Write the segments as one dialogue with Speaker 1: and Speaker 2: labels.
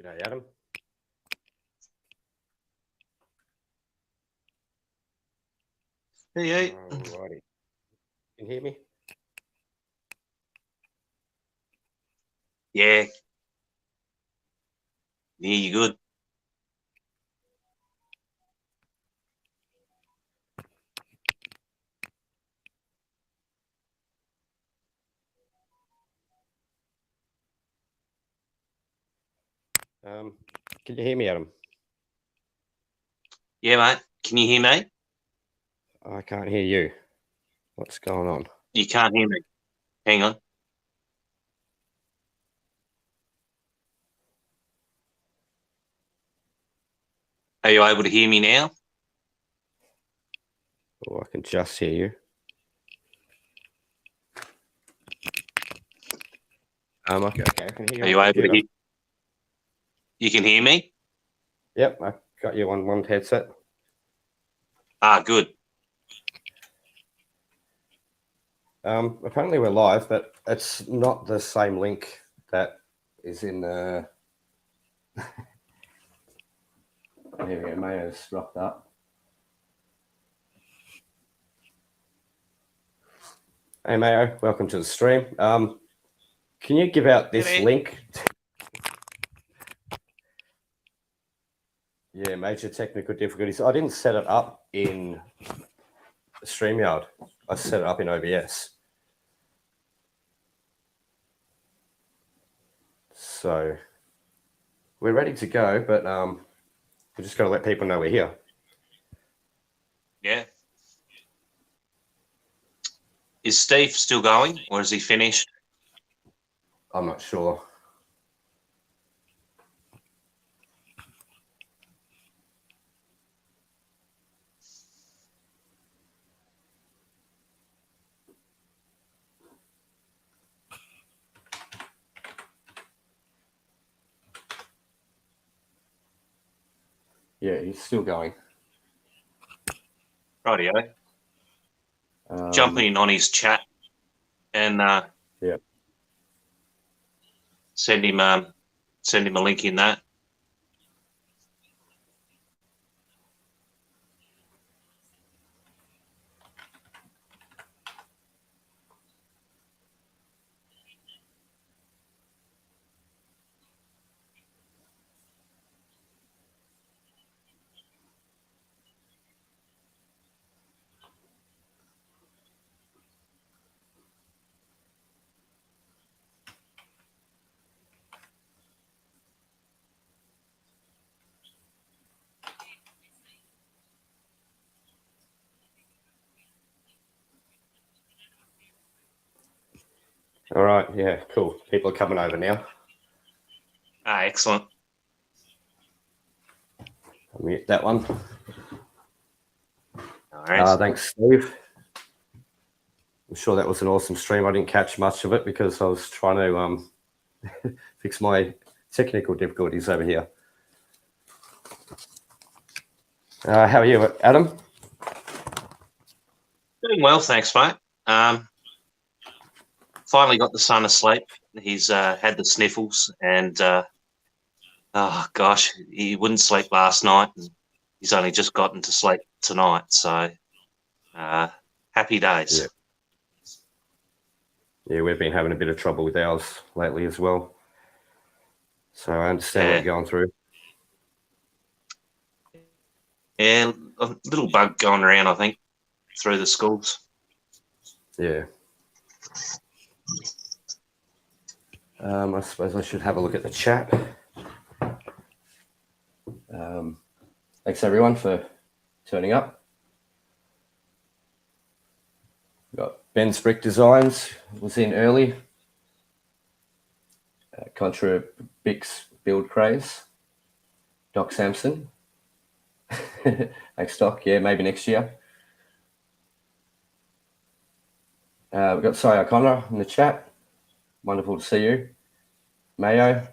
Speaker 1: G'day, Adam.
Speaker 2: Hey.
Speaker 1: Alrighty. Can you hear me?
Speaker 2: Yeah. Yeah, you good?
Speaker 1: Can you hear me, Adam?
Speaker 2: Yeah, mate. Can you hear me?
Speaker 1: I can't hear you. What's going on?
Speaker 2: You can't hear me. Hang on. Are you able to hear me now?
Speaker 1: Oh, I can just hear you. Okay, I can hear you.
Speaker 2: Are you able to hear? You can hear me?
Speaker 1: Yep, I got you on one headset.
Speaker 2: Ah, good.
Speaker 1: Apparently we're live, but it's not the same link that is in the... There we go, Mayo's rocked up. Hey Mayo, welcome to the stream. Can you give out this link? Yeah, major technical difficulties. I didn't set it up in StreamYard. I set it up in OBS. So we're ready to go, but we're just going to let people know we're here.
Speaker 2: Yeah. Is Steve still going, or is he finished?
Speaker 1: I'm not sure. Yeah, he's still going.
Speaker 2: Rightio. Jumping in on his chat and
Speaker 1: yeah,
Speaker 2: send him a link in that.
Speaker 1: All right. Yeah, cool. People are coming over now.
Speaker 2: Ah, excellent.
Speaker 1: I'll mute that one.
Speaker 2: All right.
Speaker 1: Thanks, Steve. I'm sure that was an awesome stream. I didn't catch much of it because I was trying to fix my technical difficulties over here. How are you, Adam?
Speaker 2: Doing well, thanks, mate. Finally got the son asleep. He's had the sniffles, and oh gosh, he wouldn't sleep last night, and he's only just gotten to sleep tonight. So happy days.
Speaker 1: Yeah, we've been having a bit of trouble with ours lately as well. So I understand what you're going through.
Speaker 2: Yeah, a little bug going around, I think, through the schools.
Speaker 1: Yeah. I suppose I should have a look at the chat. Thanks everyone for turning up. We've got Ben's Brick Designs was in early. Contra Bix Build Craze. Doc Sampson. Thanks, Doc. Yeah, maybe next year. We've got Cy O'Connor in the chat. Wonderful to see you. Mayo.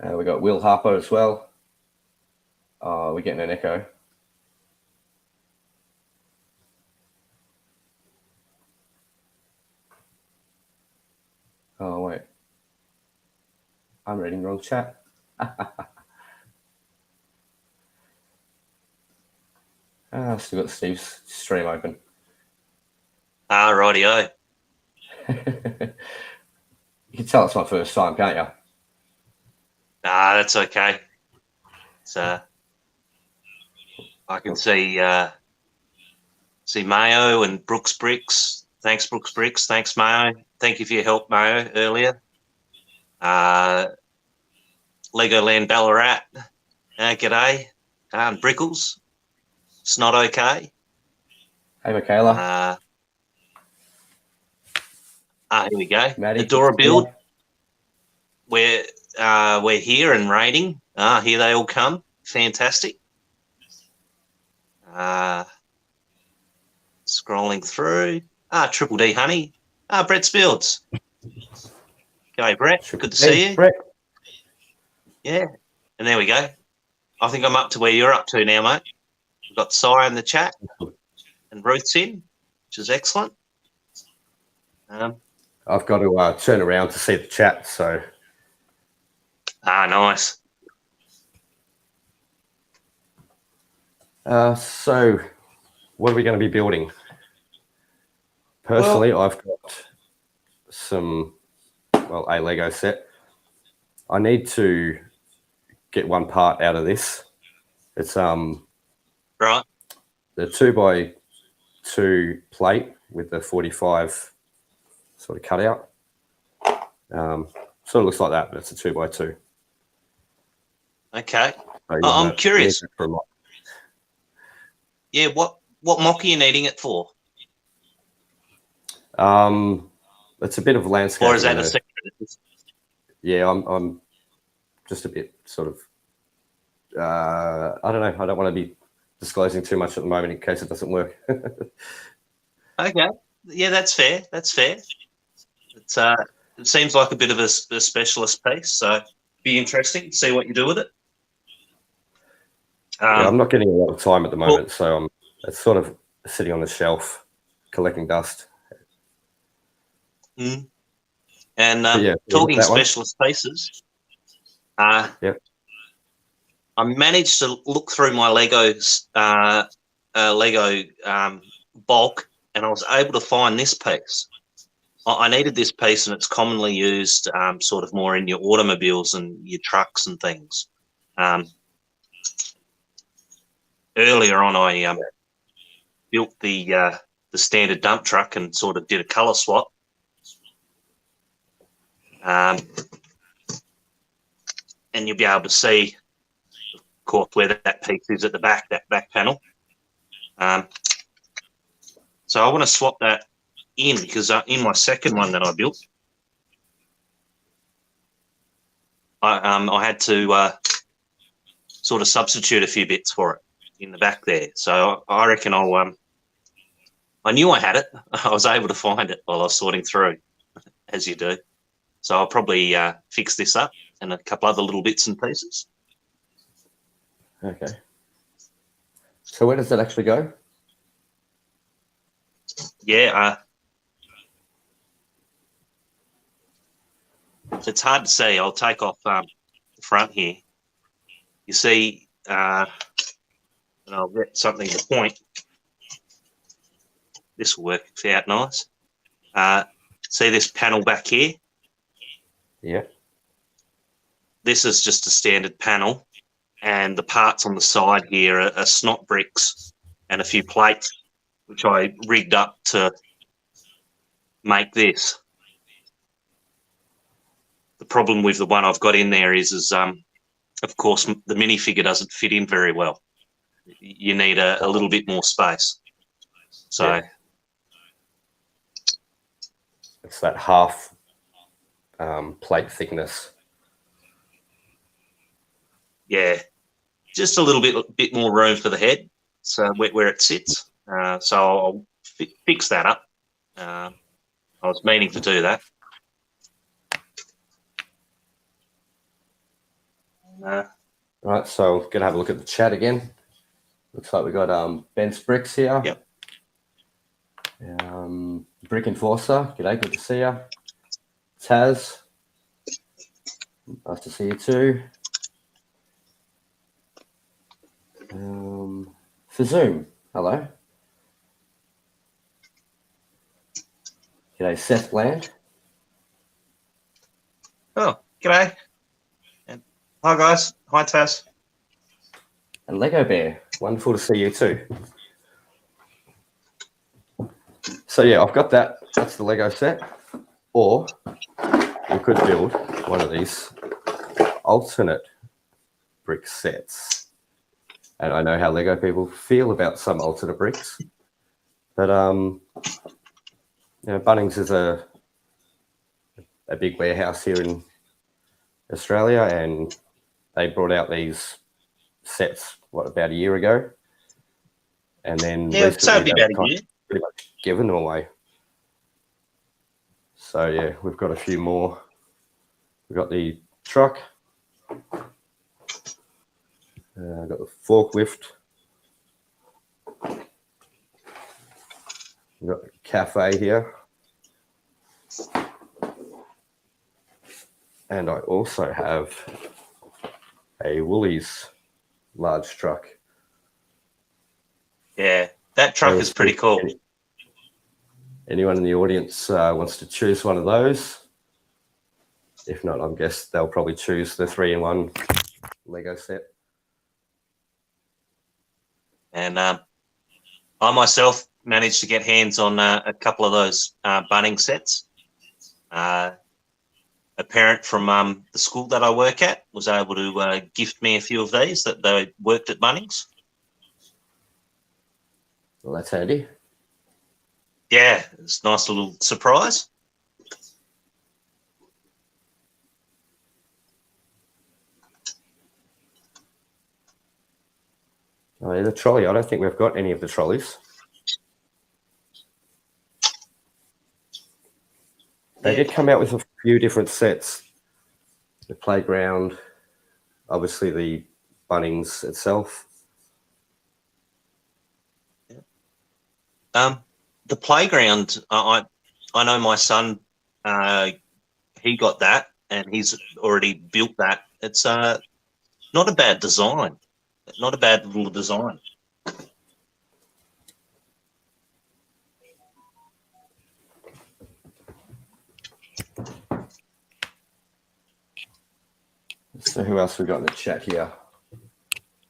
Speaker 1: We've got Will Harper as well. Oh, we're getting an echo. Oh, wait. I'm reading wrong chat. Still got Steve's stream open.
Speaker 2: Rightio.
Speaker 1: You can tell it's my first time, can't you?
Speaker 2: That's okay. So I can see Mayo and Brooks Bricks. Thanks, Brooks Bricks. Thanks, Mayo. Thank you for your help, Mayo, earlier. Legoland Ballarat. G'day. Brickles. It's not okay.
Speaker 1: Hey, Michaela.
Speaker 2: Here we go.
Speaker 1: Maddie,
Speaker 2: Adora Build. We're here and raiding. Here they all come. Fantastic. Scrolling through. Triple D Honey. Brett Spilds. G'day, Brett. Good to see you.
Speaker 1: Brett.
Speaker 2: Yeah. And there we go. I think I'm up to where you're up to now, mate. We've got Sire in the chat and Ruth's in, which is excellent.
Speaker 1: I've got to turn around to see the chat, so.
Speaker 2: Nice.
Speaker 1: So what are we going to be building? Personally, I've got a Lego set. I need to get one part out of this. It's
Speaker 2: right.
Speaker 1: The 2x2 plate with the 45 sort of cutout. Sort of looks like that, but it's a 2x2.
Speaker 2: Okay. So I'm curious. Yeah, what mock are you needing it for?
Speaker 1: It's a bit of landscape.
Speaker 2: Or is that a secret?
Speaker 1: Yeah, I'm just a bit sort of. I don't know. I don't want to be disclosing too much at the moment in case it doesn't work.
Speaker 2: Okay. Yeah, that's fair. That's fair. It's it seems like a bit of a specialist piece, so be interesting to see what you do with it.
Speaker 1: Yeah, I'm not getting a lot of time at the moment, so it's sort of sitting on the shelf, collecting dust.
Speaker 2: And talking specialist pieces, I managed to look through my Lego bulk, and I was able to find this piece. I needed this piece, and it's commonly used sort of more in your automobiles and your trucks and things. Earlier on, I built the standard dump truck and sort of did a colour swap. And you'll be able to see, of course, where that piece is at the back, that back panel. So I want to swap that in because in my second one that I built, I had to sort of substitute a few bits for it in the back there. So I reckon I knew I had it. I was able to find it while I was sorting through, as you do. So I'll probably fix this up and a couple other little bits and pieces.
Speaker 1: Okay. So where does that actually go?
Speaker 2: Yeah. It's hard to see. I'll take off the front here. You see, and I'll get something to point. This will work out nice. See this panel back here?
Speaker 1: Yeah.
Speaker 2: This is just a standard panel, and the parts on the side here are snot bricks and a few plates, which I rigged up to make this. The problem with the one I've got in there is of course, the minifigure doesn't fit in very well. You need a little bit more space. So
Speaker 1: yeah. It's that half plate thickness.
Speaker 2: Yeah, just a little bit more room for the head, so where it sits. So I'll fix that up. I was meaning to do that.
Speaker 1: Right, so we're gonna have a look at the chat again. Looks like we got Ben's Bricks here.
Speaker 2: Yep.
Speaker 1: Brick Enforcer, g'day, good to see you. Taz, Nice to see you too. For Zoom, hello. G'day, Seth Bland.
Speaker 2: Oh, g'day. And hi, guys. Hi, Tass.
Speaker 1: And Lego Bear, wonderful to see you too. So yeah, I've got that. That's the Lego set. Or we could build one of these alternate brick sets. And I know how Lego people feel about some alternate bricks. But Bunnings is a big warehouse here in Australia, and they brought out these sets about a year ago, and then
Speaker 2: Yeah, so it'd be
Speaker 1: recently
Speaker 2: about a year.
Speaker 1: pretty much given them away. So yeah, we've got a few more. We've got the truck, I've got the forklift, we've got the cafe here, and I also have a Woolies large truck.
Speaker 2: Yeah, that truck is pretty cool.
Speaker 1: Anyone in the audience wants to choose one of those? If not, I guess they'll probably choose the 3-in-1 Lego set. And
Speaker 2: I myself managed to get hands on a couple of those Bunnings sets. A parent from the school that I work at was able to gift me a few of these that they worked at Bunnings.
Speaker 1: Well, that's handy.
Speaker 2: Yeah, it's a nice little surprise.
Speaker 1: Oh, yeah, the trolley. I don't think we've got any of the trolleys. They did come out with a few different sets. The playground, obviously the Bunnings itself.
Speaker 2: The playground, I know my son, he got that and he's already built that. It's not a bad design. Not a bad little design.
Speaker 1: So who else we got in the chat here?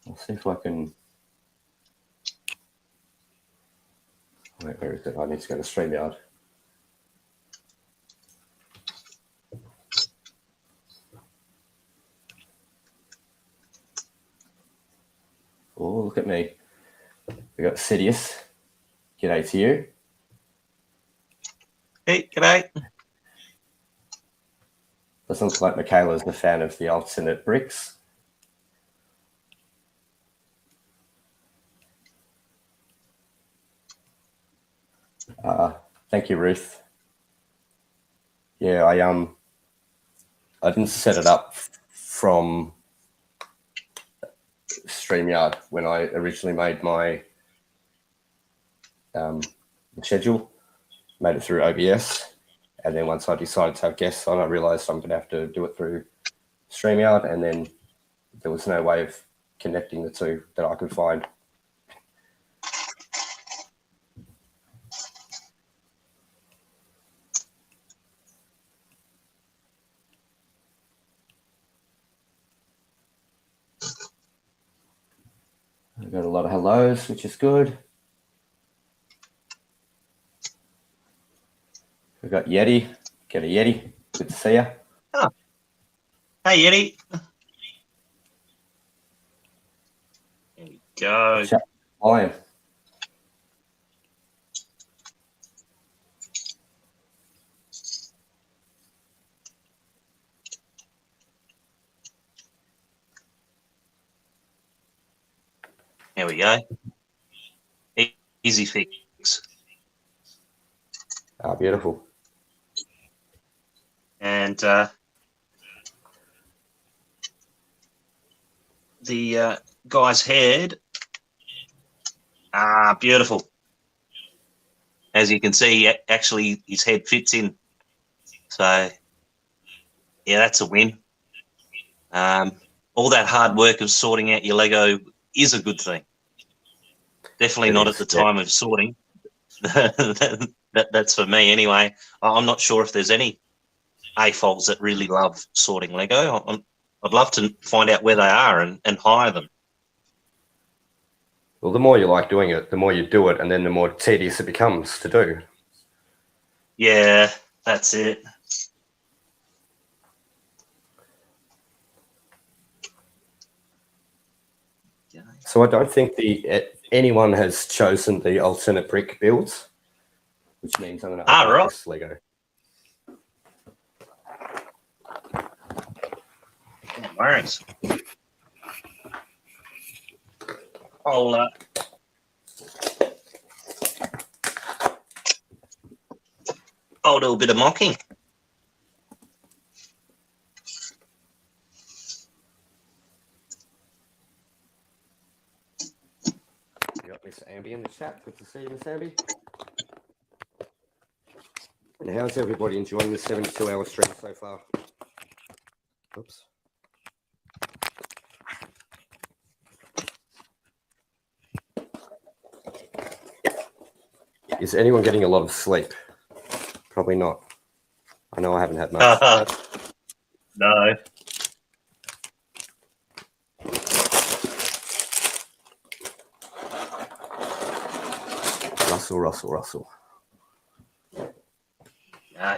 Speaker 1: I'll see if I can. Wait, where is it? I need to go to StreamYard. Oh, look at me. We got Sidious. G'day to you.
Speaker 2: Hey, g'day.
Speaker 1: Doesn't look like Michaela's a fan of the alternate bricks. Thank you, Ruth. Yeah, I didn't set it up from StreamYard when I originally made my schedule. Made it through OBS, and then once I decided to have guests on, I realized I'm going to have to do it through StreamYard, and then there was no way of connecting the two that I could find. I've got a lot of hellos, which is good. We've got Yeti. Get a Yeti. Good to see you.
Speaker 2: Oh. Hey, Yeti. There we go.
Speaker 1: Lion.
Speaker 2: There we go. Easy fix.
Speaker 1: Ah, beautiful.
Speaker 2: And the guy's head, beautiful. As you can see, actually his head fits in. So, yeah, that's a win. All that hard work of sorting out your Lego is a good thing. Definitely not at the time of sorting. That's for me anyway. I'm not sure if there's any AFOLs that really love sorting Lego. I'd love to find out where they are and hire them.
Speaker 1: Well, the more you like doing it, the more you do it, and then the more tedious it becomes to do.
Speaker 2: Yeah, that's it.
Speaker 1: So I don't think anyone has chosen the alternate brick builds, which means I'm going to open this Lego.
Speaker 2: No worries. I'll do a bit of mocking.
Speaker 1: You got Miss Amby in the chat. Good to see you, Miss Amby. And how's everybody enjoying the 72-hour stream so far? Oops. Is anyone getting a lot of sleep? Probably not. I know I haven't had much.
Speaker 2: No.
Speaker 1: Russell.
Speaker 2: No.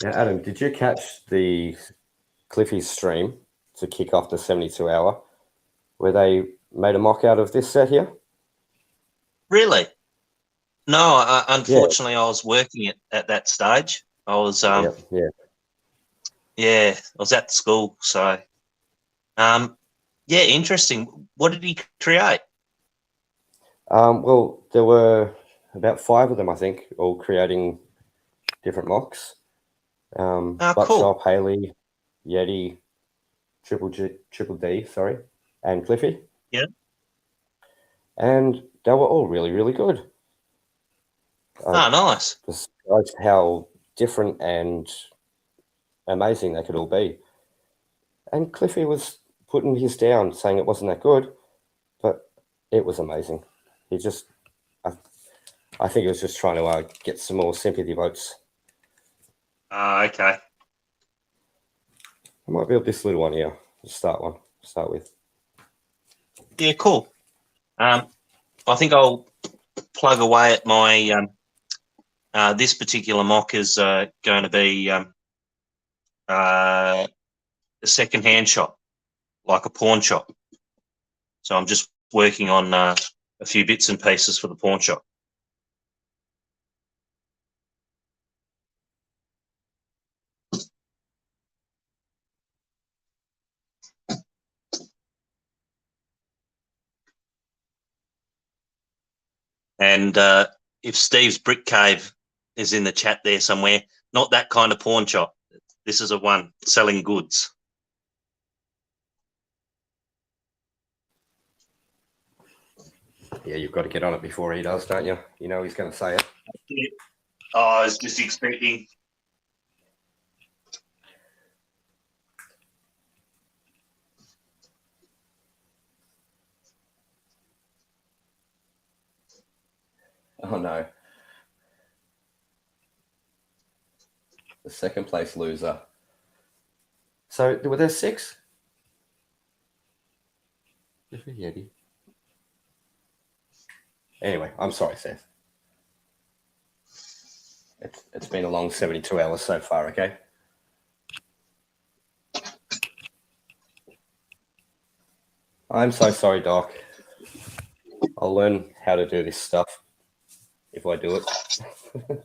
Speaker 1: Now, Adam, did you catch the Cliffy's stream to kick off the 72-hour where they made a mock out of this set here?
Speaker 2: Really? No, unfortunately, I was working at that stage. I was, I was at school. So, interesting. What did he create?
Speaker 1: Well, there were about 5 of them, I think, all creating different mocks.
Speaker 2: Cool.
Speaker 1: Haley, Yeti, Triple D, and Cliffy.
Speaker 2: Yeah.
Speaker 1: And they were all really, really good.
Speaker 2: Nice.
Speaker 1: Just how different and amazing they could all be. And Cliffy was putting his down, saying it wasn't that good, but it was amazing. He just, I think he was just trying to get some more sympathy votes.
Speaker 2: Okay.
Speaker 1: I might build this little one here. Start with.
Speaker 2: Yeah, cool. I think I'll plug away at my. This particular mock is going to be a second-hand shop, like a pawn shop. So I'm just working on a few bits and pieces for the pawn shop. And if Steve's Brick Cave is in the chat there somewhere, not that kind of pawn shop. This is a one selling goods.
Speaker 1: Yeah, you've got to get on it before he does, don't you? You know he's going to say it.
Speaker 2: Yeah. Oh, I was just expecting.
Speaker 1: Oh, no. The second place loser. So, were there 6? Yeti. Anyway, I'm sorry, Seth. It's been a long 72 hours so far, okay? I'm so sorry, Doc. I'll learn how to do this stuff if I do it.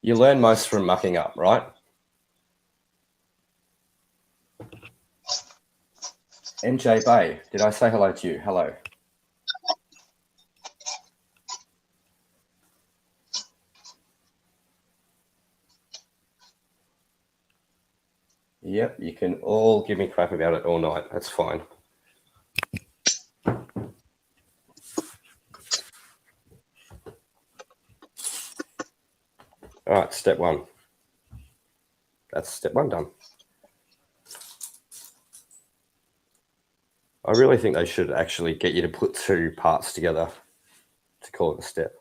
Speaker 1: You learn most from mucking up, right? NJ Bay, did I say hello to you? Hello. Yep, you can all give me crap about it all night. That's fine. All right, step one. That's step one done. I really think they should actually get you to put two parts together to call it a step.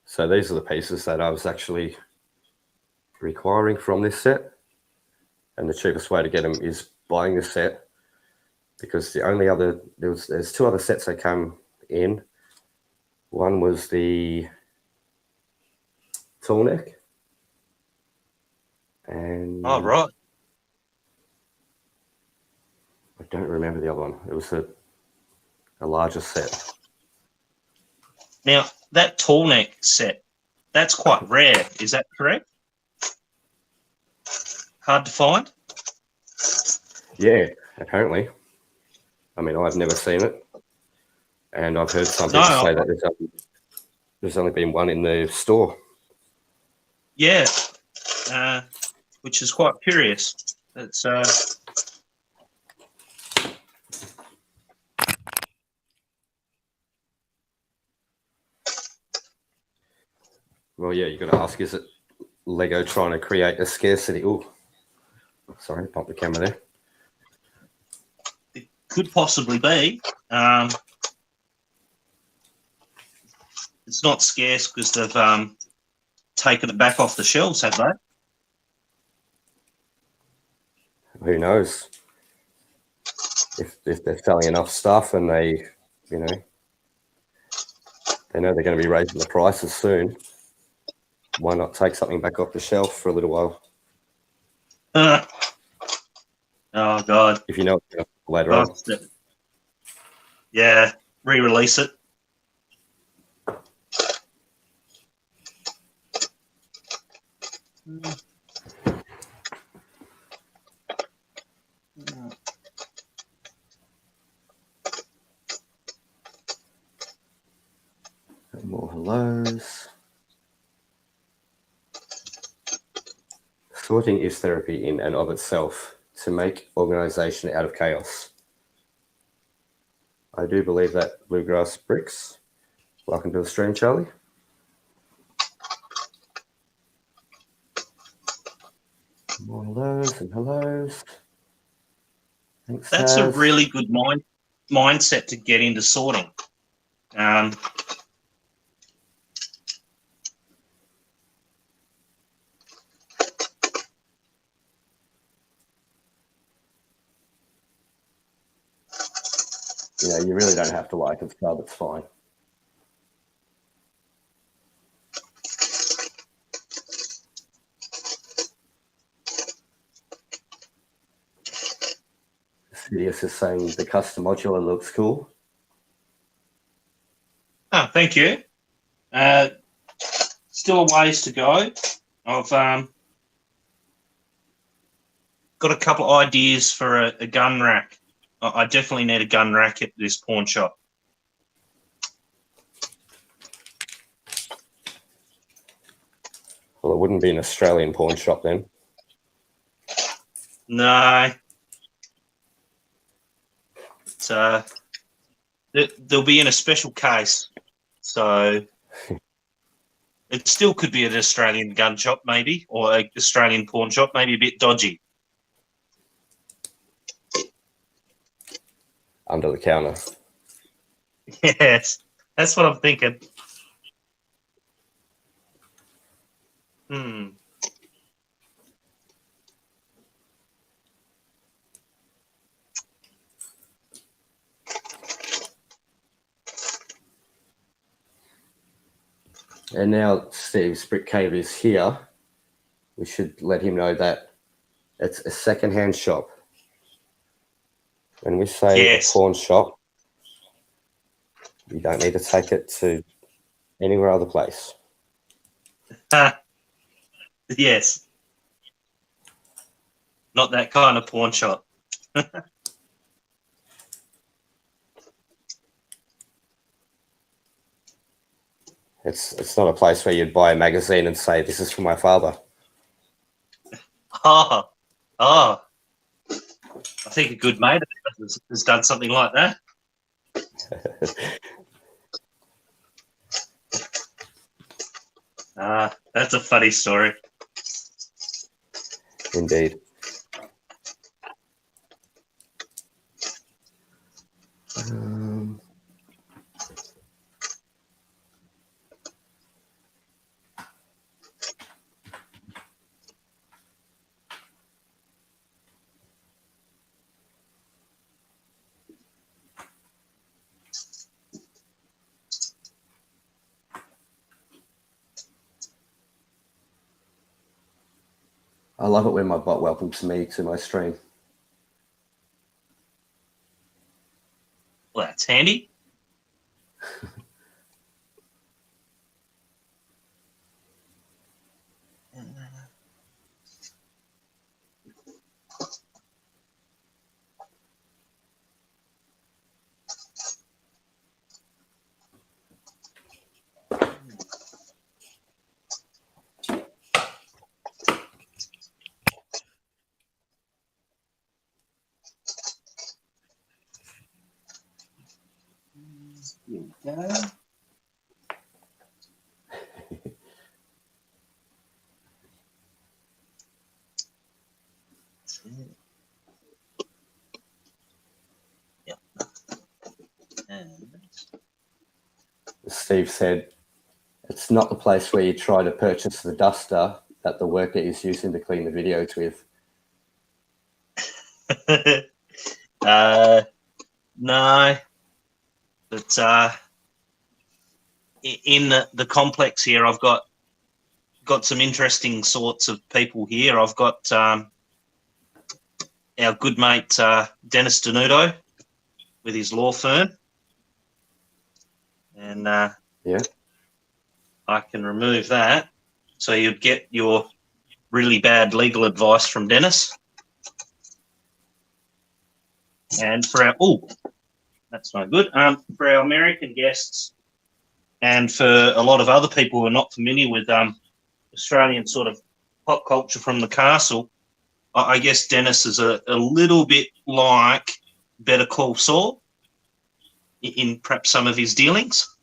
Speaker 1: So these are the pieces that I was actually requiring from this set. And the cheapest way to get them is buying the set, because the only other, there's two other sets that come in. One was the tall neck. And
Speaker 2: Oh, right.
Speaker 1: I don't remember the other one. It was a larger set.
Speaker 2: Now, that tall neck set, that's quite rare. Is that correct? Hard to find?
Speaker 1: Yeah, apparently. I mean, I've never seen it. And I've heard some people say that there's only been one in the store.
Speaker 2: Yeah, which is quite curious. It's
Speaker 1: Well, yeah, you've got to ask, is it Lego trying to create a scarcity? Oh, sorry, pop the camera there.
Speaker 2: it could possibly be. It's not scarce because they've taken it back off the shelves, have they?
Speaker 1: Who knows? If they're selling enough stuff and they know they're going to be raising the prices soon, why not take something back off the shelf for a little while?
Speaker 2: Oh, God.
Speaker 1: If you know it later on.
Speaker 2: Yeah, re-release it.
Speaker 1: More hellos. Sorting is therapy in and of itself to make organization out of chaos. I do believe that. Bluegrass Bricks. Welcome to the stream, Charlie. More hellos and hellos. Thanks,
Speaker 2: That's
Speaker 1: Taz.
Speaker 2: a really good mindset to get into sorting.
Speaker 1: You really don't have to like it, so it's fine. Sidious is saying the custom modular looks cool.
Speaker 2: Oh, thank you. Still a ways to go. I've got a couple of ideas for a gun rack. I definitely need a gun rack at this pawn shop.
Speaker 1: Well, it wouldn't be an Australian pawn shop then.
Speaker 2: No. So they'll be in a special case. So it still could be an Australian gun shop, maybe, or an Australian pawn shop, maybe a bit dodgy.
Speaker 1: Under the counter.
Speaker 2: Yes, that's what I'm thinking.
Speaker 1: And now Steve's Brick Cave is here. We should let him know that it's a second-hand shop. When we say a pawn shop, you don't need to take it to anywhere other place.
Speaker 2: Yes. Not that kind of pawn shop.
Speaker 1: It's not a place where you'd buy a magazine and say, this is for my father.
Speaker 2: Oh. think a good mate has done something like that. That's a funny story.
Speaker 1: Indeed. I love it when my bot welcomes me to my stream.
Speaker 2: Well, that's handy. Here we go. Yep. And
Speaker 1: Steve said, it's not the place where you try to purchase the duster that the worker is using to clean the videos with.
Speaker 2: no, but in the complex here, I've got some interesting sorts of people here. I've got our good mate Dennis Denudo with his law firm, and
Speaker 1: Yeah.
Speaker 2: I can remove that, so you'd get your really bad legal advice from Dennis. And for our that's no good. For our American guests, and for a lot of other people who are not familiar with Australian sort of pop culture from the castle, I guess Dennis is a little bit like Better Call Saul in perhaps some of his dealings.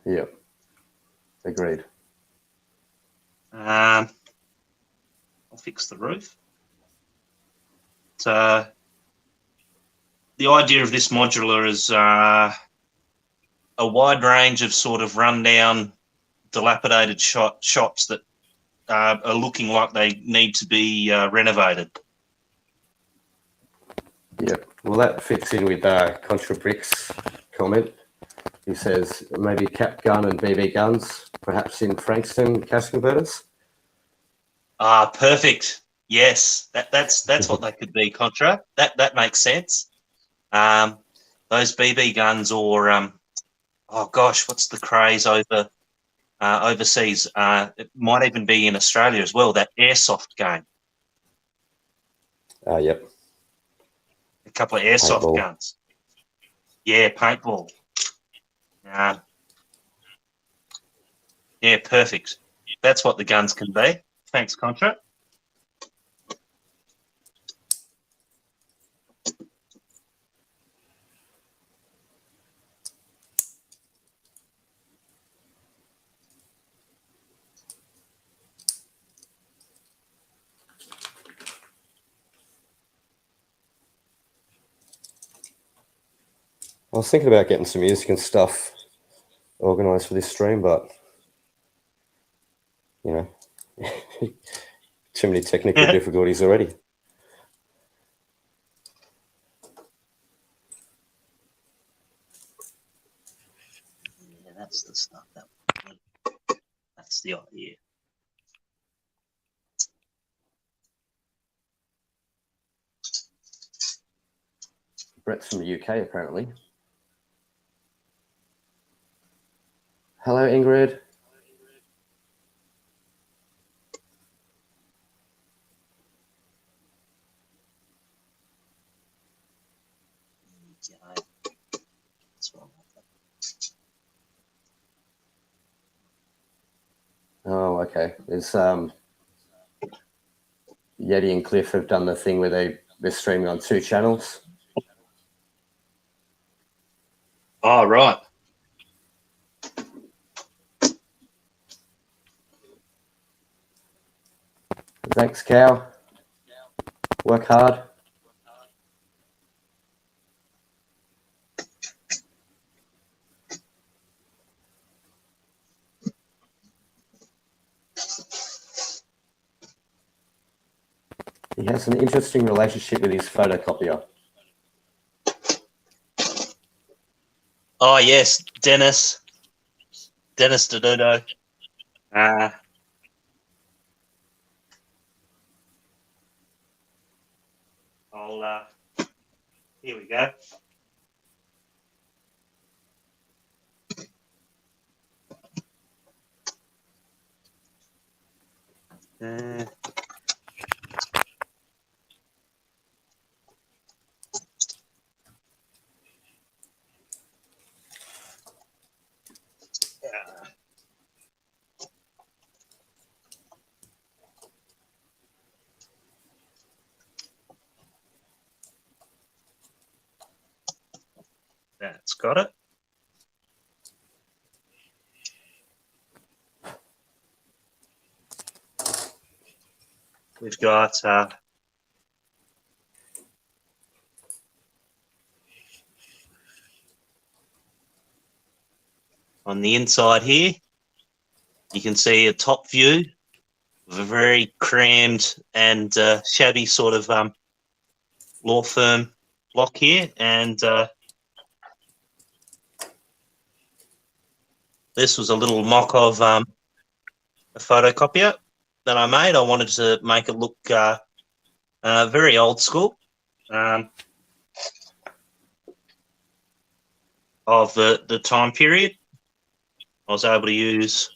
Speaker 1: Yeah. Agreed.
Speaker 2: I'll fix the roof. So the idea of this modular is a wide range of sort of rundown, dilapidated shops that are looking like they need to be renovated.
Speaker 1: Yeah. Well, that fits in with Contra Brick's comment. He says maybe cap gun and BB guns, perhaps in Frankston cash converters.
Speaker 2: Perfect. Yes, that's what they could be, Contra. That makes sense. Those BB guns, or oh gosh, what's the craze overseas? It might even be in Australia as well. That airsoft game.
Speaker 1: Yep.
Speaker 2: A couple of airsoft
Speaker 1: Paintball.
Speaker 2: guns. Yeah, paintball. Yeah, perfect. That's what the guns can be. Thanks, Contra.
Speaker 1: I was thinking about getting some music and stuff organised for this stream, but you know, too many technical difficulties already.
Speaker 2: Yeah, that's the stuff. That's the idea.
Speaker 1: Brett's from the UK, apparently. Hello, Ingrid. Oh, okay. There's Yeti and Cliff have done the thing where they They're streaming on 2 channels.
Speaker 2: Oh, right.
Speaker 1: Thanks, Cow. Work hard. He has an interesting relationship with his photocopier.
Speaker 2: Oh, yes, Dennis Denudo. Here we go. That's got it. We've got on the inside here, you can see a top view of a very crammed and shabby sort of law firm block here, and this was a little mock of a photocopier that I made. I wanted to make it look very old school, of the time period. I was able to use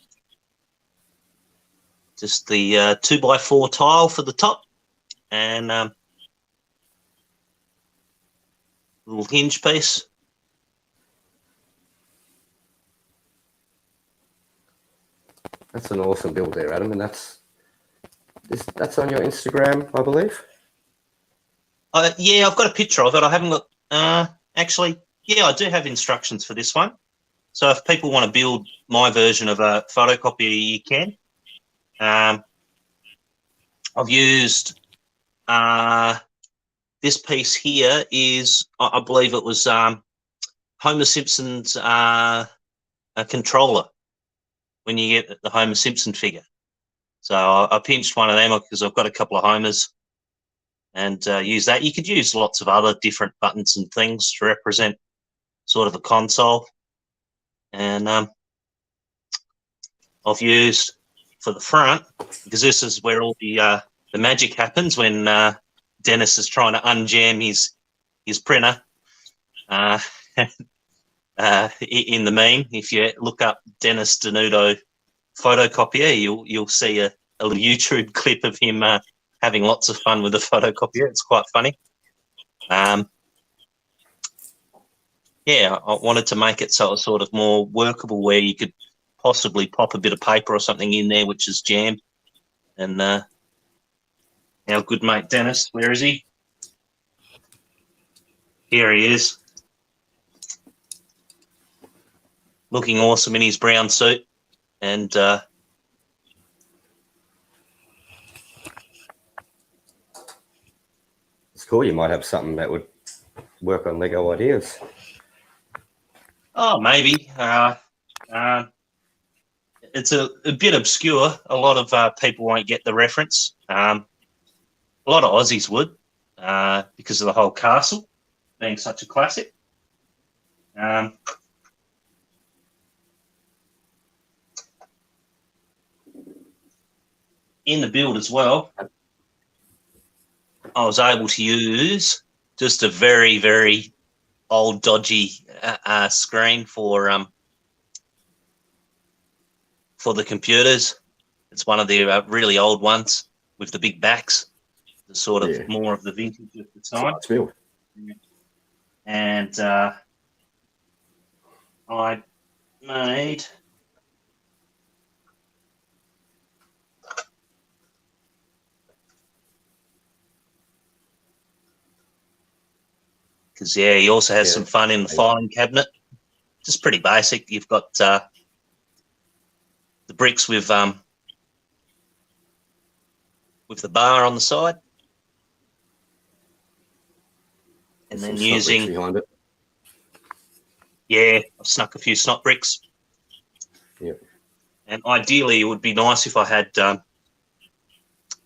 Speaker 2: just the 2x4 tile for the top, and little hinge piece.
Speaker 1: That's an awesome build there, Adam, and that's on your Instagram, I believe.
Speaker 2: Yeah, I've got a picture of it. I haven't got actually. Yeah, I do have instructions for this one. So if people want to build my version of a photocopier, you can. I've used this piece here is, I believe it was Homer Simpson's a controller when you get the Homer Simpson figure. So I pinched one of them because I've got a couple of Homers, and use that. You could use lots of other different buttons and things to represent sort of a console. And I've used for the front, because this is where all the magic happens when Dennis is trying to unjam his printer. In the meme, if you look up Dennis Denudo photocopier, you'll see a little YouTube clip of him having lots of fun with the photocopier. It's quite funny. Yeah, I wanted to make it so it was sort of more workable, where you could possibly pop a bit of paper or something in there, which is jammed. And our good mate Dennis, where is he? Here he is, looking awesome in his brown suit, and
Speaker 1: It's cool. You might have something that would work on Lego ideas.
Speaker 2: oh, maybe. It's a bit obscure. A lot of people won't get the reference. A lot of Aussies would, because of the whole castle being such a classic. In the build as well, I was able to use just a very, very old, dodgy screen for the computers. It's one of the really old ones with the big backs, the sort of more of the vintage of the time. And I made because he also has
Speaker 1: Yeah.
Speaker 2: some fun in the filing cabinet. Just pretty basic. You've got the bricks with the bar on the side, and then
Speaker 1: some snot bricks
Speaker 2: using
Speaker 1: behind it.
Speaker 2: I've snuck a few snot bricks.
Speaker 1: Yep.
Speaker 2: And ideally, it would be nice if I had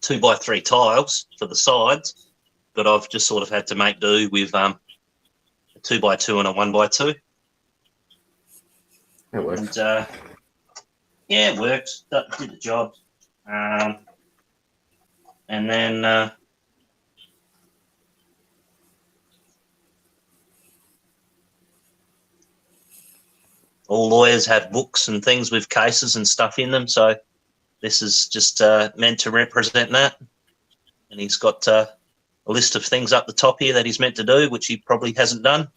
Speaker 2: 2x3 tiles for the sides, but I've just sort of had to make do with a 2x2 and a 1x2.
Speaker 1: That works.
Speaker 2: And it works. Did the job. And then all lawyers have books and things with cases and stuff in them, so this is just meant to represent that. And he's got a list of things up the top here that he's meant to do, which he probably hasn't done.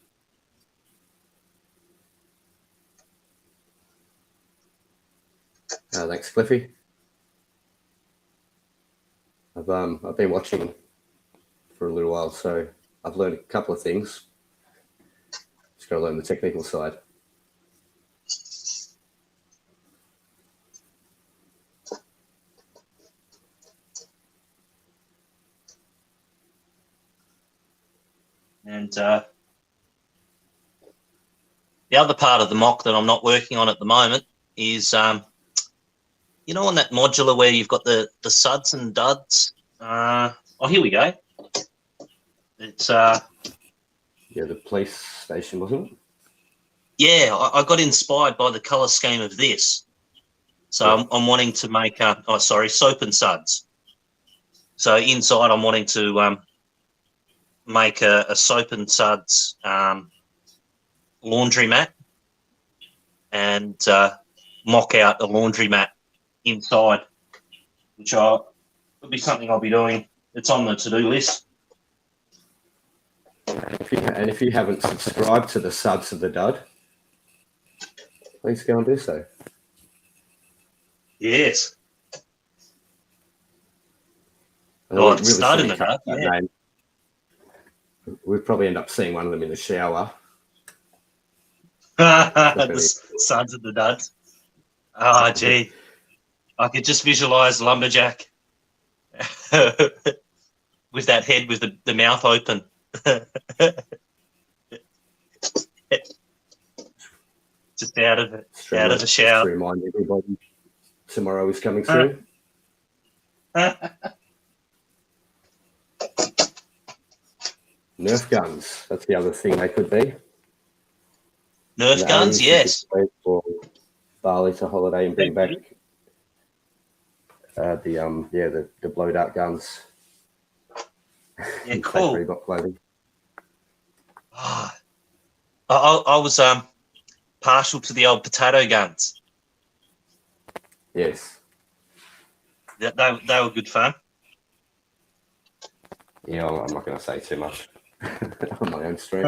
Speaker 1: Thanks, Cliffy. I've been watching for a little while, so I've learned a couple of things. Just got to learn the technical side.
Speaker 2: And the other part of the mock that I'm not working on at the moment is, on that modular where you've got the suds and duds. Here we go. It's
Speaker 1: the police station, wasn't it?
Speaker 2: Yeah, I got inspired by the color scheme of this. So
Speaker 1: Yeah.
Speaker 2: I'm wanting to make soap and suds. So inside I'm wanting to make a soap and suds laundry mat and mock out a laundry mat inside, which will be something I'll be doing. It's on the to-do list.
Speaker 1: And if you haven't subscribed to the Suds of the Dud, please go and do so.
Speaker 2: Yes.
Speaker 1: Oh,
Speaker 2: It's starting to go. Yeah.
Speaker 1: name. We'd probably end up seeing one of them in the shower.
Speaker 2: The Suds of the Duds. Oh, gee. I could just visualize Lumberjack with that head with the mouth open. Just out of the shower.
Speaker 1: To remind everybody, tomorrow is coming soon. Nerf guns. That's the other thing they could be.
Speaker 2: Nerf guns, yes.
Speaker 1: For Bali to holiday and bring back the blow dart guns.
Speaker 2: Yeah, cool.
Speaker 1: Reebok clothing.
Speaker 2: Oh, I was partial to the old potato guns.
Speaker 1: Yes.
Speaker 2: They were good fun.
Speaker 1: Yeah, I'm not going to say too much on my own stream.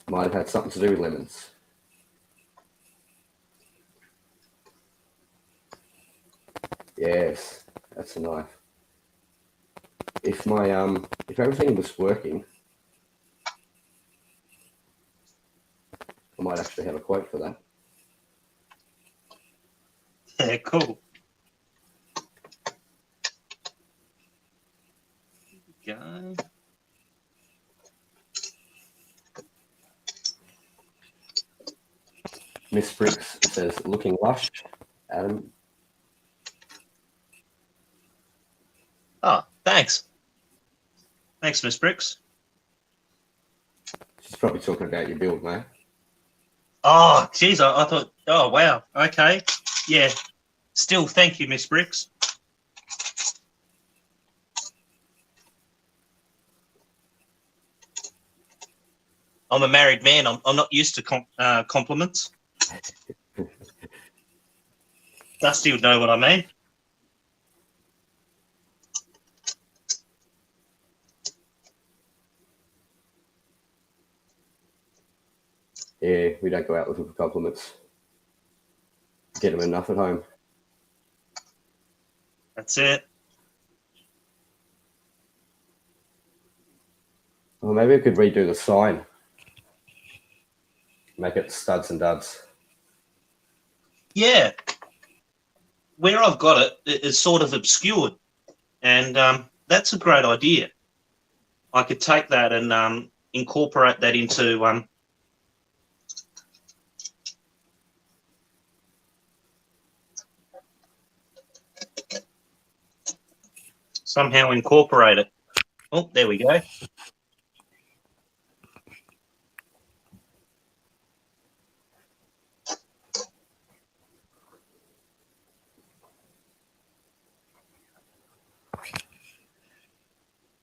Speaker 1: Might have had something to do with lemons. Yes, that's a knife. If if everything was working, I might actually have a quote for that.
Speaker 2: Yeah, cool. Here we go.
Speaker 1: Miss Briggs says, looking lush. Adam.
Speaker 2: Oh, thanks. Thanks, Miss Bricks.
Speaker 1: She's probably talking about your build, mate.
Speaker 2: Oh, geez, I thought, oh, wow. Okay. Yeah. Still, thank you, Miss Bricks. I'm a married man. I'm not used to compliments. Dusty would know what I mean.
Speaker 1: Yeah, we don't go out looking for compliments. Get them enough at home.
Speaker 2: That's it.
Speaker 1: Well, maybe we could redo the sign. Make it studs and duds.
Speaker 2: Yeah. Where I've got it, it's sort of obscured. And that's a great idea. I could take that and incorporate that into somehow incorporate it. Oh, there we go.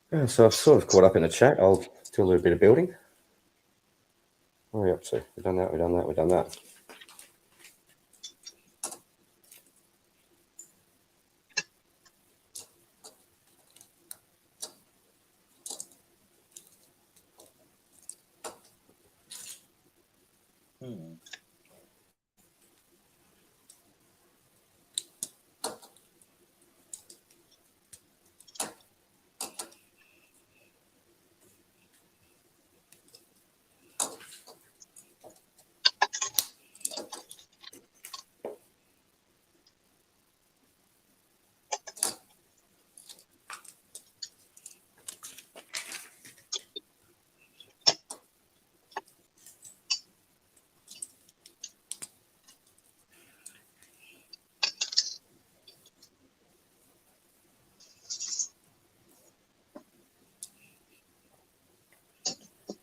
Speaker 1: Yeah, so I've sort of caught up in the chat. I'll do a little bit of building. What are we up to? We've done that, we've done that, we've done that.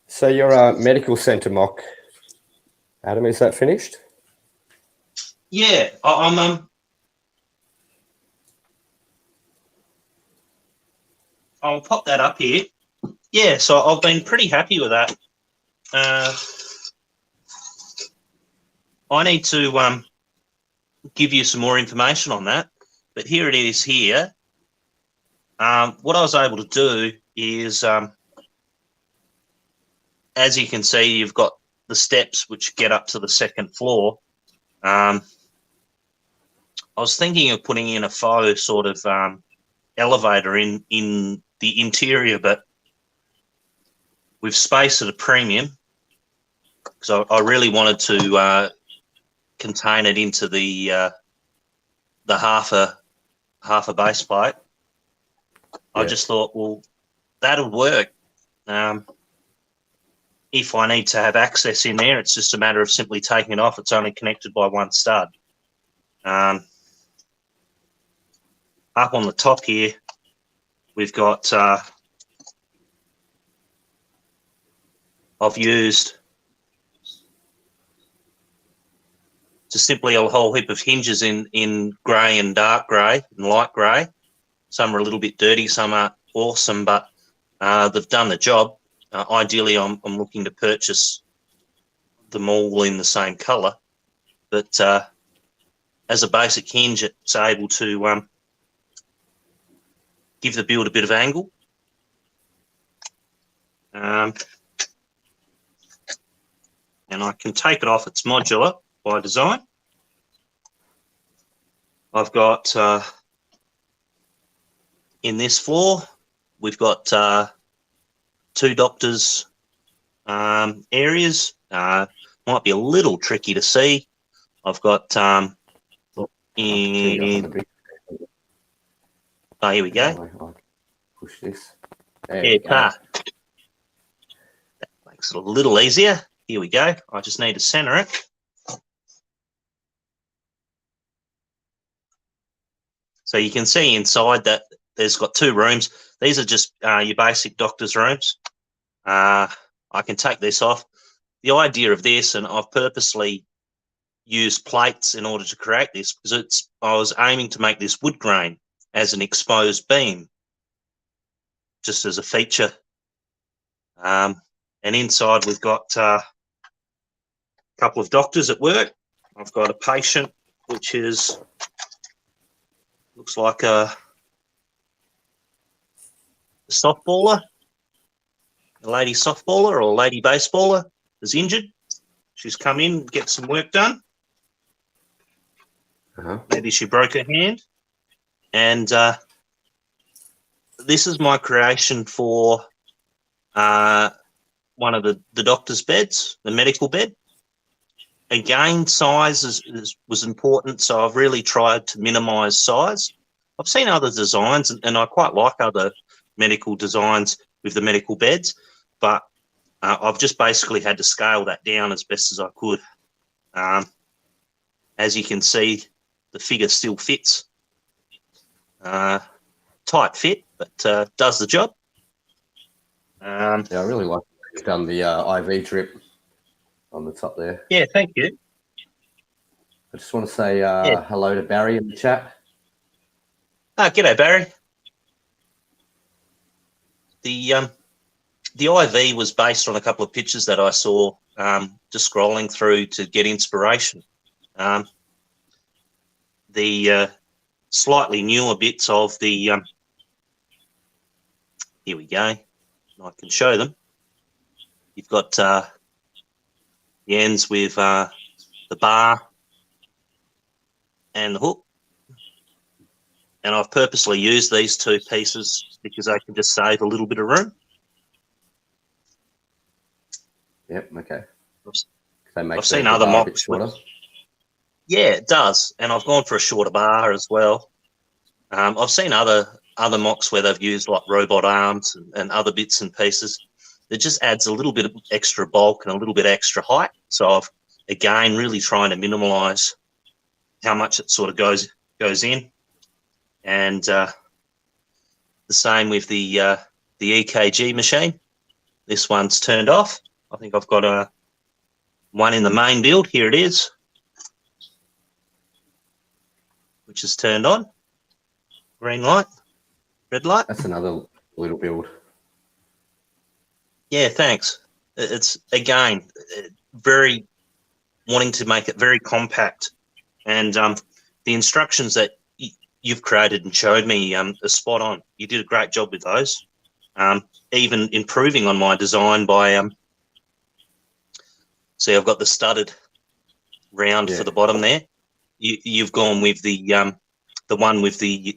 Speaker 1: So your medical centre mock, Adam, is that finished?
Speaker 2: Yeah, I'll pop that up here. Yeah, so I've been pretty happy with that. I need to give you some more information on that, but here it is here. What I was able to do is, as you can see, you've got the steps which get up to the second floor. I was thinking of putting in a faux sort of elevator in the interior, but with space at a premium, because I really wanted to contain it into the half a base plate. Yeah. I just thought, well, that'll work. If I need to have access in there, it's just a matter of simply taking it off. It's only connected by one stud. Up on the top here, we've got, I've used just simply a whole heap of hinges in grey and dark grey and light grey. Some are a little bit dirty, some are awesome, but they've done the job. Ideally, I'm looking to purchase them all in the same colour, but as a basic hinge, it's able to give the build a bit of angle. And I can take it off. It's modular by design. I've got in this floor, we've got 2 doctors' areas. Might be a little tricky to see. I've got oh, here we go.
Speaker 1: I'll push this.
Speaker 2: Yeah, that makes it a little easier. Here we go. I just need to center it. So you can see inside that there's got 2 rooms. These are just your basic doctor's rooms. I can take this off. The idea of this, and I've purposely used plates in order to create this, because I was aiming to make this wood grain as an exposed beam, just as a feature. And inside we've got a couple of doctors at work. I've got a patient, which is looks like a softballer, a lady softballer or a lady baseballer is injured. She's come in, get some work done. Maybe she broke her hand. And this is my creation for one of the doctor's beds, the medical bed. Again, size was important, so I've really tried to minimise size. I've seen other designs, and I quite like other medical designs with the medical beds, but I've just basically had to scale that down as best as I could. As you can see, the figure still fits. Tight fit, but does the job.
Speaker 1: Yeah, I really like that you've done the IV drip on the top there.
Speaker 2: Yeah, thank you.
Speaker 1: I just want to say hello to Barry in the chat.
Speaker 2: G'day, Barry. The IV was based on a couple of pictures that I saw just scrolling through to get inspiration. The slightly newer bits of the here we go. I can show them. You've got the ends with the bar and the hook, and I've purposely used these two pieces because they can just save a little bit of room.
Speaker 1: Yep. Okay.
Speaker 2: I've seen other mocks. Yeah, it does, and I've gone for a shorter bar as well. I've seen other mocks where they've used like robot arms and other bits and pieces. It just adds a little bit of extra bulk and a little bit extra height. So I've again really trying to minimise how much it sort of goes in, and the same with the EKG machine. This one's turned off. I think I've got one in the main build. Here it is, which is turned on. Green light, red light.
Speaker 1: That's another little build.
Speaker 2: Yeah, thanks. It's, again, very wanting to make it very compact. And the instructions that you've created and showed me are spot on. You did a great job with those. Even improving on my design by, see, I've got the studded round for the bottom there. You've gone with the one with the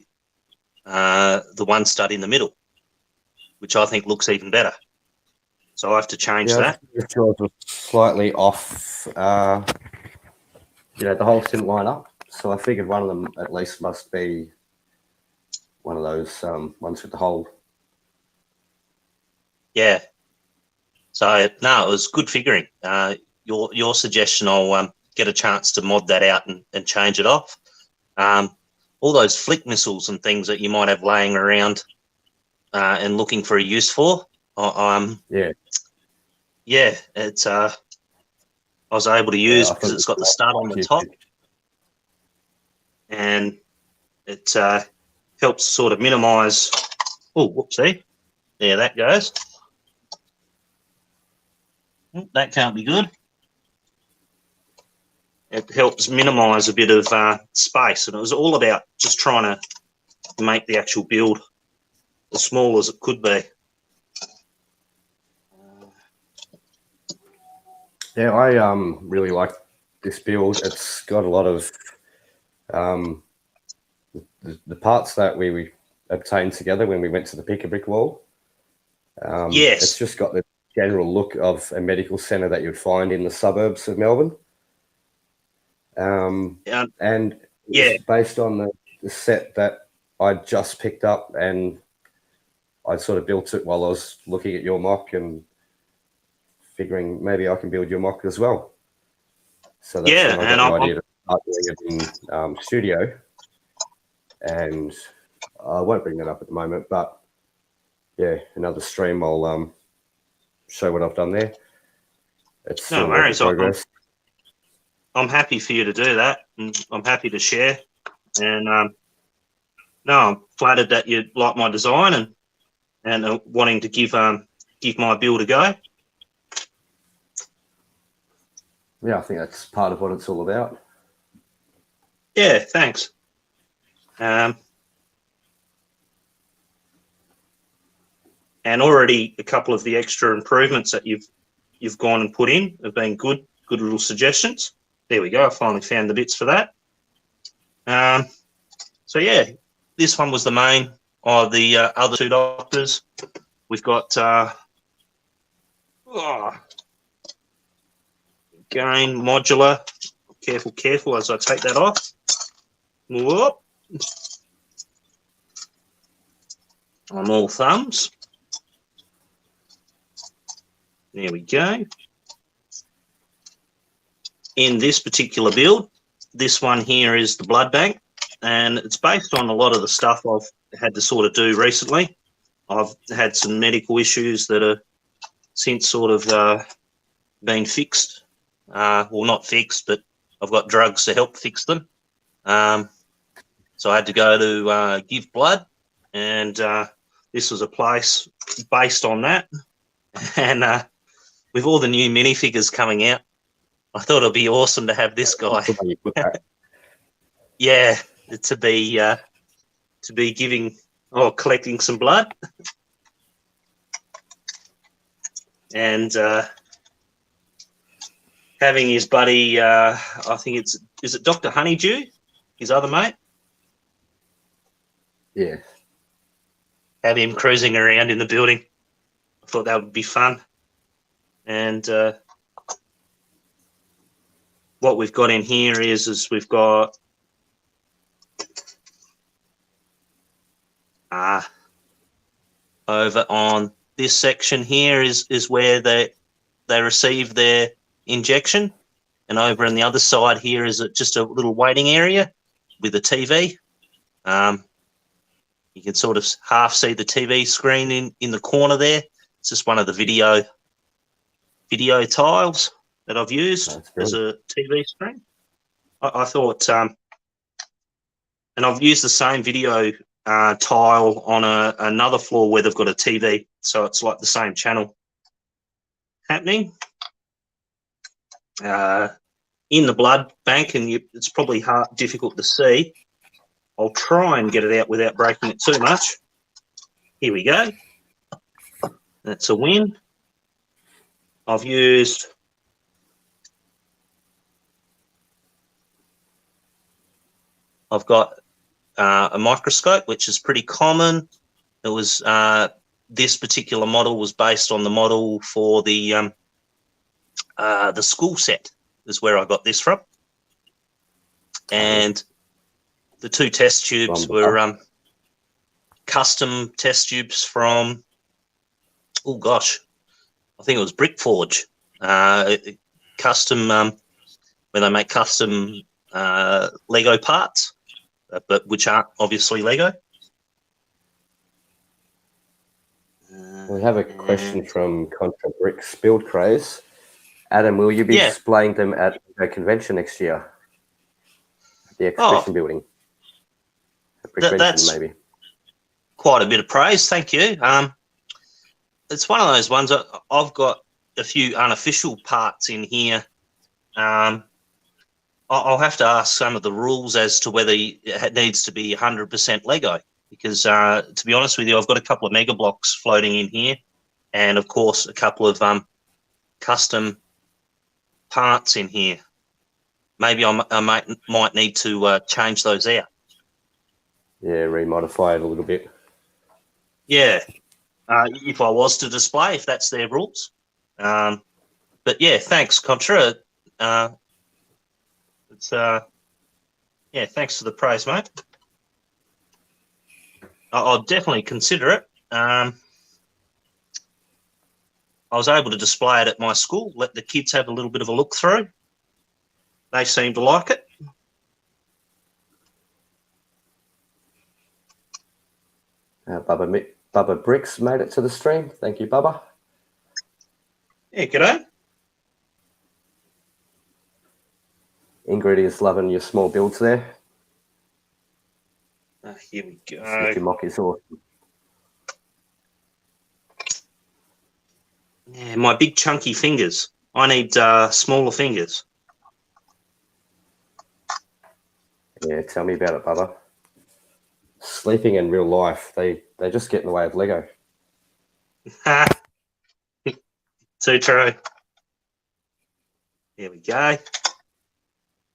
Speaker 2: one stud in the middle, which I think looks even better. So I have to change that.
Speaker 1: Yours was slightly off. The holes didn't line up, so I figured one of them at least must be one of those ones with the hole. Yeah.
Speaker 2: So no, it was good figuring. Your suggestion, I'll get a chance to mod that out and change it off. All those flick missiles and things that you might have laying around and looking for a use for. It's I was able to use because it's got the stud on the top, and it helps sort of minimise. Oh, whoopsie! There that goes. That can't be good. It helps minimise a bit of space, and it was all about just trying to make the actual build as small as it could be.
Speaker 1: Yeah, I really like this build. It's got a lot of the parts that we obtained together when we went to the Pick a Brick Wall.
Speaker 2: Yes.
Speaker 1: It's just got the general look of a medical centre that you'd find in the suburbs of Melbourne. And it's based on the set that I just picked up, and I sort of built it while I was looking at your mock and figuring maybe I can build your mock as well. So that's when I got the idea to start doing it in studio. And I won't bring that up at the moment, but yeah, another stream I'll show what I've done there. It's
Speaker 2: no worries. I'm happy for you to do that, and I'm happy to share. And no, I'm flattered that you like my design and wanting to give my build a go.
Speaker 1: Yeah, I think that's part of what it's all about.
Speaker 2: Yeah, thanks. And already a couple of the extra improvements that you've gone and put in have been good little suggestions. There we go. I finally found the bits for that. So yeah, this one was the main of the other two doctors. We've got Oh. Again, modular. Careful, careful as I take that off. Whoop. On all thumbs. There we go. In this particular build, this one here is the blood bank, and it's based on a lot of the stuff I've had to sort of do recently. I've had some medical issues that are since sort of been fixed. Well, not fixed, but I've got drugs to help fix them. So I had to go to give blood, and this was a place based on that. And with all the new minifigures coming out, I thought it'd be awesome to have this guy. Yeah, to be giving or collecting some blood, and having his buddy. I think is it Dr. Honeydew, his other mate.
Speaker 1: Yeah.
Speaker 2: Have him cruising around in the building. I thought that would be fun, and. What we've got in here is we've got over on this section here is where they receive their injection, and over on the other side here is just a little waiting area with a TV. You can sort of half see the TV screen in the corner there. It's just one of the video tiles that I've used as a TV screen. I thought, and I've used the same video tile on another floor where they've got a TV, so it's like the same channel happening. In the blood bank, and it's probably difficult to see. I'll try and get it out without breaking it too much. Here we go. That's a win. I've used I've got a microscope, which is pretty common. It was this particular model was based on the model for the school set. Is where I got this from, and the two test tubes were custom test tubes from. Oh gosh, I think it was Brick Forge. Custom where they make custom Lego parts. But which aren't obviously Lego.
Speaker 1: We have a question from Contra Bricks Build Craze. Adam, will you be displaying them at a convention next year? The exhibition building.
Speaker 2: That's
Speaker 1: maybe.
Speaker 2: Quite a bit of praise, thank you. It's one of those ones. I've got a few unofficial parts in here. I'll have to ask some of the rules as to whether it needs to be 100% Lego, because to be honest with you, I've got a couple of Mega Blocks floating in here, and of course a couple of custom parts in here. Maybe I might need to change those out.
Speaker 1: Yeah, remodify it a little bit.
Speaker 2: Yeah, if I was to display, if that's their rules. But yeah, thanks, Contra. Yeah, thanks for the praise, mate. I'll definitely consider it. I was able to display it at my school, let the kids have a little bit of a look through. They seem to like it.
Speaker 1: Bubba Bricks made it to the stream. Thank you, Bubba.
Speaker 2: Yeah, g'day.
Speaker 1: Ingrid is loving your small builds there.
Speaker 2: Here we go.
Speaker 1: Smithy Mock is awesome.
Speaker 2: Yeah, my big chunky fingers. I need smaller fingers.
Speaker 1: Yeah, tell me about it, Bubba. Sleeping in real life, they just get in the way of Lego.
Speaker 2: Too true. Here we go.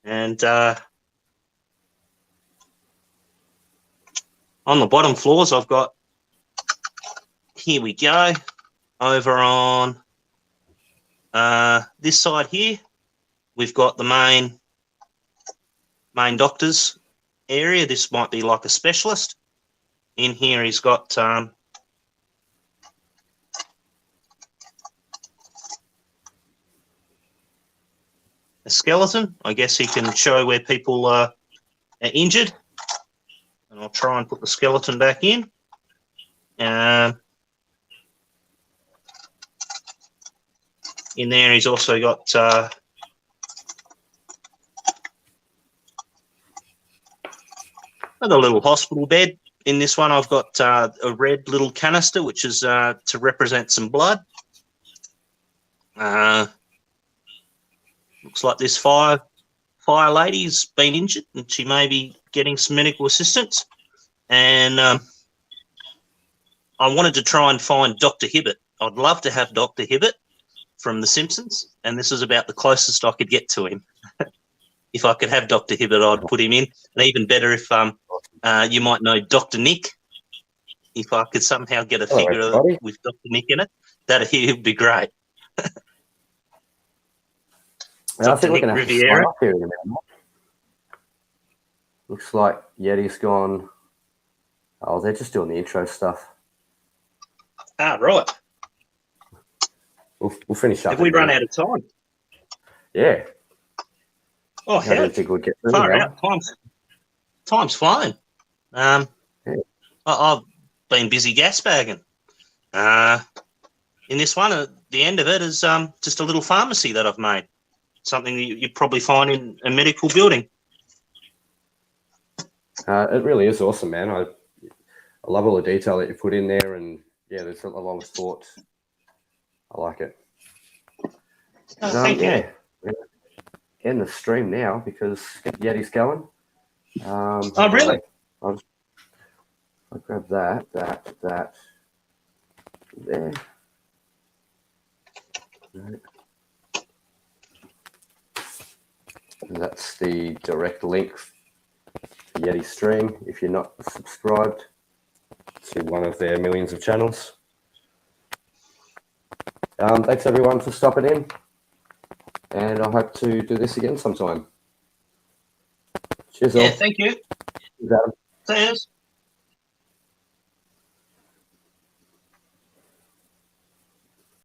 Speaker 2: And on the bottom floors, I've got, here we go, over on This side here, we've got the main doctor's area. This might be like a specialist. In here, he's got a skeleton. I guess he can show where people are injured. And I'll try and put the skeleton back in. In there, he's also got another little hospital bed. In this one, I've got a red little canister, which is to represent some blood. Looks like this fire lady's been injured, and she may be getting some medical assistance. And I wanted to try and find Dr. Hibbert. I'd love to have Dr. Hibbert from The Simpsons, and this is about the closest I could get to him. If I could have Dr. Hibbert, I'd put him in. And even better if you might know Dr. Nick. If I could somehow get a figure with Dr. Nick in it, he'd be great.
Speaker 1: I think we're going to have to start up here in a minute. Looks like Yeti's gone. Oh, they're just doing the intro stuff.
Speaker 2: Ah, right.
Speaker 1: We'll finish up.
Speaker 2: Have we run out of time?
Speaker 1: Yeah.
Speaker 2: Oh,
Speaker 1: I didn't think we'd get through
Speaker 2: far
Speaker 1: that.
Speaker 2: out. Time's flying.
Speaker 1: Yeah.
Speaker 2: I've been busy gas bagging. In this one, at the end of it is just a little pharmacy that I've made. Something that you probably find in a medical building.
Speaker 1: It really is awesome, man. I love all the detail that you put in there, and yeah, there's a lot of thought. I like it.
Speaker 2: Thank you.
Speaker 1: End the stream now because Yeti's going.
Speaker 2: Oh, really?
Speaker 1: I'll grab that there. Right. And that's the direct link for Yeti stream if you're not subscribed to one of their millions of channels. Thanks everyone for stopping in, and I hope to do this again sometime. Cheers, all.
Speaker 2: Yeah, thank you.
Speaker 1: Cheers, Adam.
Speaker 2: Cheers.